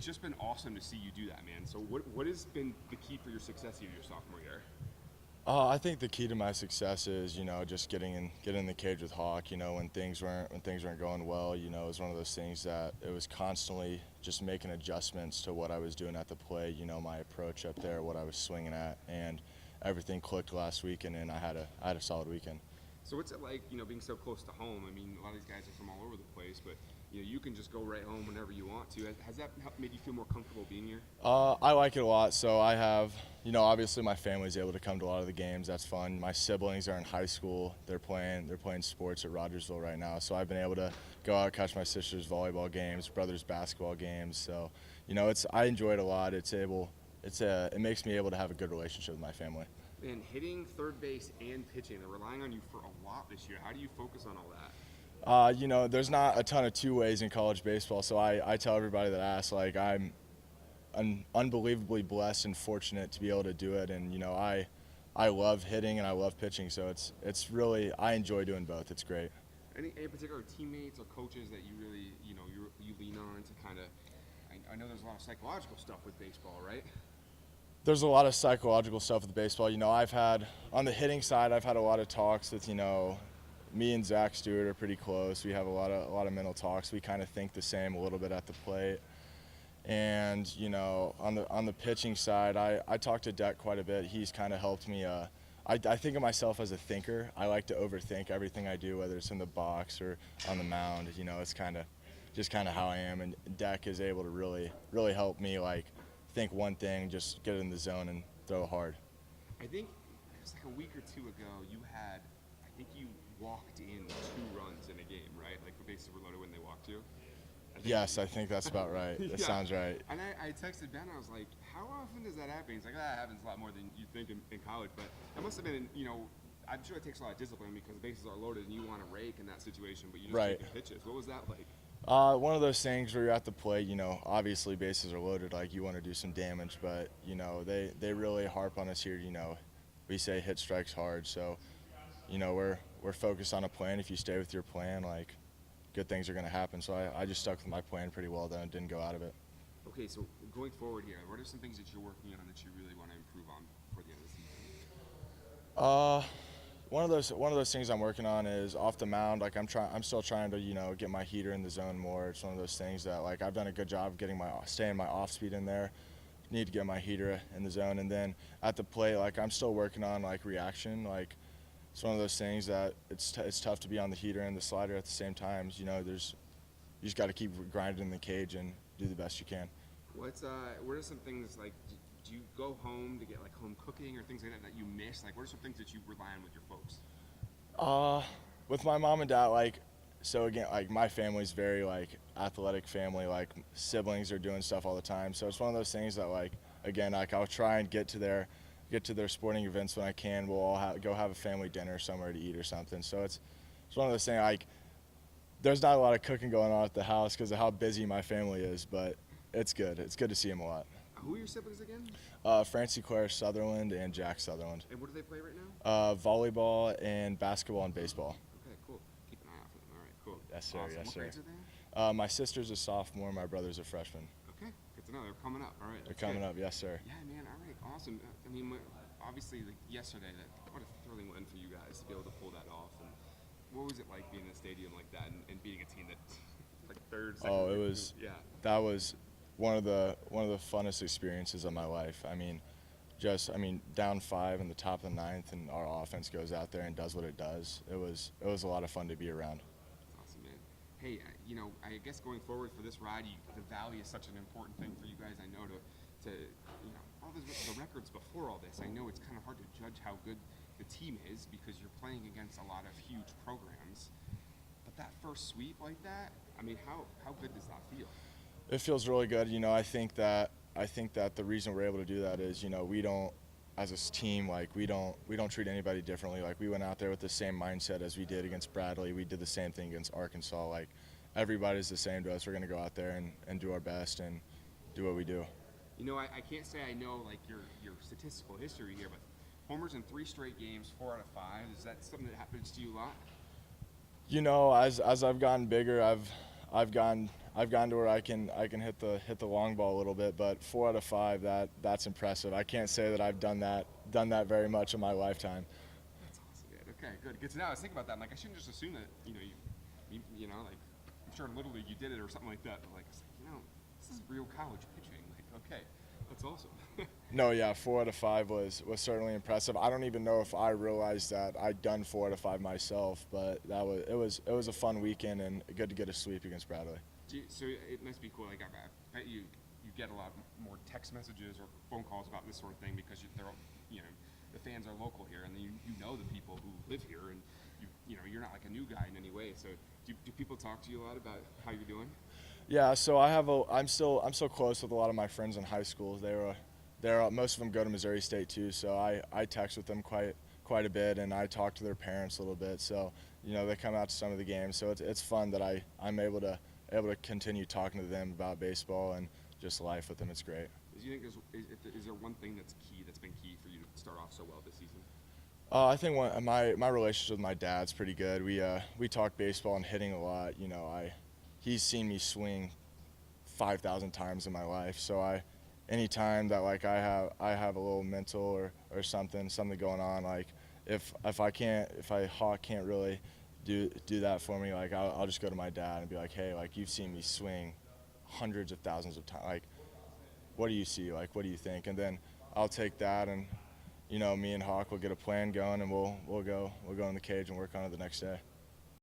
it's just been awesome to see you do that, man. So what has been the key for your success here your sophomore year? I think the key to my success is, just getting in the cage with Hawk. When things weren't going well, it was one of those things that it was constantly just making adjustments to what I was doing at the plate. My approach up there, what I was swinging at, and everything clicked last weekend, and I had a solid weekend. So what's it like, being so close to home? I mean, a lot of these guys are from all over the place, but you can just go right home whenever you want to. Has that made you feel more comfortable being here? I like it a lot. So I have, obviously my family's able to come to a lot of the games. That's fun. My siblings are in high school. They're playing sports at Rogersville right now. So I've been able to go out and catch my sister's volleyball games, brother's basketball games. So, I enjoy it a lot. It makes me able to have a good relationship with my family. And hitting third base and pitching, they're relying on you for a lot this year. How do you focus on all that? There's not a ton of two ways in college baseball, so I tell everybody that asks, I'm unbelievably blessed and fortunate to be able to do it, and I love hitting and I love pitching, so it's really, I enjoy doing both. It's great. Any particular teammates or coaches that you really you lean on to kind of? I know there's a lot of psychological stuff with baseball, right? There's a lot of psychological stuff with baseball. I've had, on the hitting side, I've had a lot of talks with, me and Zach Stewart are pretty close. We have a lot of mental talks. We kind of think the same a little bit at the plate. And, on the pitching side, I talk to Deck quite a bit. He's kind of helped me. I think of myself as a thinker. I like to overthink everything I do, whether it's in the box or on the mound. It's just how I am. And Deck is able to really help me, think one thing, just get it in the zone and throw it hard. I think it was like a week or two ago, you walked in 2 runs in a game, right? Like the bases were loaded when they walked you? Yes, I think that's about right. That sounds right. And I texted Ben, I was like, how often does that happen? He's like, that happens a lot more than you think in college. But it must have been, I'm sure it takes a lot of discipline because the bases are loaded and you want to rake in that situation, but you just take the pitches. What was that like? One of those things where you're at the plate, obviously bases are loaded, you want to do some damage, but, they really harp on us here, we say hit strikes hard, so, we're focused on a plan. If you stay with your plan, good things are going to happen. So I just stuck with my plan pretty well, though, and didn't go out of it. Okay, so going forward here, what are some things that you're working on that you really want to improve on before the end of the season? One of those things I'm working on is off the mound. I'm still trying to get my heater in the zone more. It's one of those things that I've done a good job getting staying my off speed in there. Need to get my heater in the zone, and then at the plate, I'm still working on reaction. It's one of those things that it's tough to be on the heater and the slider at the same time. You just got to keep grinding in the cage and do the best you can. What are some things do you go home to get home cooking or things like that you miss? What are some things that you rely on with your folks? With my mom and dad, so again, my family's very athletic family. Siblings are doing stuff all the time. So it's one of those things that again, I'll try and get to their sporting events when I can. We'll all go have a family dinner somewhere to eat or something. So it's one of those things, there's not a lot of cooking going on at the house because of how busy my family is, but it's good. It's good to see them a lot. Who are your siblings again? Francie Claire Sutherland and Jack Sutherland. And what do they play right now? Volleyball and basketball and baseball. Okay, cool. Keep an eye out for them. All right, cool. Yes, sir. Awesome. Yes, what sir. grades are they in? My sister's a sophomore. My brother's a freshman. Okay, good to know. They're coming up. All right. They're coming up. Yes, sir. Yeah, man. All right. Awesome. I mean, obviously, yesterday, what a thrilling win for you guys to be able to pull that off. And what was it like being in a stadium like that and beating a team that third? Second, Oh, it was. Yeah. That was one of the funnest experiences of my life. Down 5 in the top of the 9th, and our offense goes out there and does what it does. It was a lot of fun to be around. That's awesome, man. Hey, I guess going forward for this ride, the Valley is such an important thing for you guys. I know to all the records before all this. I know it's kind of hard to judge how good the team is because you're playing against a lot of huge programs. But that first sweep like that, how good does that feel? It feels really good. I think that the reason we're able to do that is, we don't, as a team, we don't treat anybody differently. We went out there with the same mindset as we did against Bradley. We did the same thing against Arkansas. Everybody's the same to us. We're going to go out there and do our best and do what we do. I can't say I know your statistical history here, but homers in 3 straight games, 4 out of 5. Is that something that happens to you a lot? As I've gotten bigger, I've gotten I've gotten to where I can hit the long ball a little bit, but 4 out of 5, that's impressive. I can't say that I've done that very much in my lifetime. That's awesome, man. Okay, good. Good to know. I was thinking about that. I'm like, I shouldn't just assume that, you know, like, I'm sure in Little League you did it or something like that. But like, it's like, you know, this is real college pitching. Like, okay, that's awesome. No, yeah, 4 out of 5 was certainly impressive. I don't even know if I realized that I'd done 4 out of 5 myself, but it was a fun weekend and good to get a sweep against Bradley. So it must be cool. Like, I bet you get a lot more text messages or phone calls about this sort of thing because they're, you know, the fans are local here, and you know the people who live here, and you know you're not like a new guy in any way. So do people talk to you a lot about how you're doing? Yeah, so I'm still close with a lot of my friends in high school. Most of them go to Missouri State too, so I text with them quite a bit, and I talk to their parents a little bit. So you know they come out to some of the games, so it's fun that I'm able to continue talking to them about baseball and just life with them. It's great. Do you think is there one thing that's been key for you to start off so well this season? I think my relationship with my dad's pretty good. We talk baseball and hitting a lot. You know, he's seen me swing 5,000 times in my life, so anytime that like I have a little mental or something going on, like if Hawk can't really do that for me, like I'll just go to my dad and be like, hey, like you've seen me swing hundreds of thousands of times, like what do you see, like what do you think? And then I'll take that, and you know, me and Hawk will get a plan going, and we'll go in the cage and work on it the next day.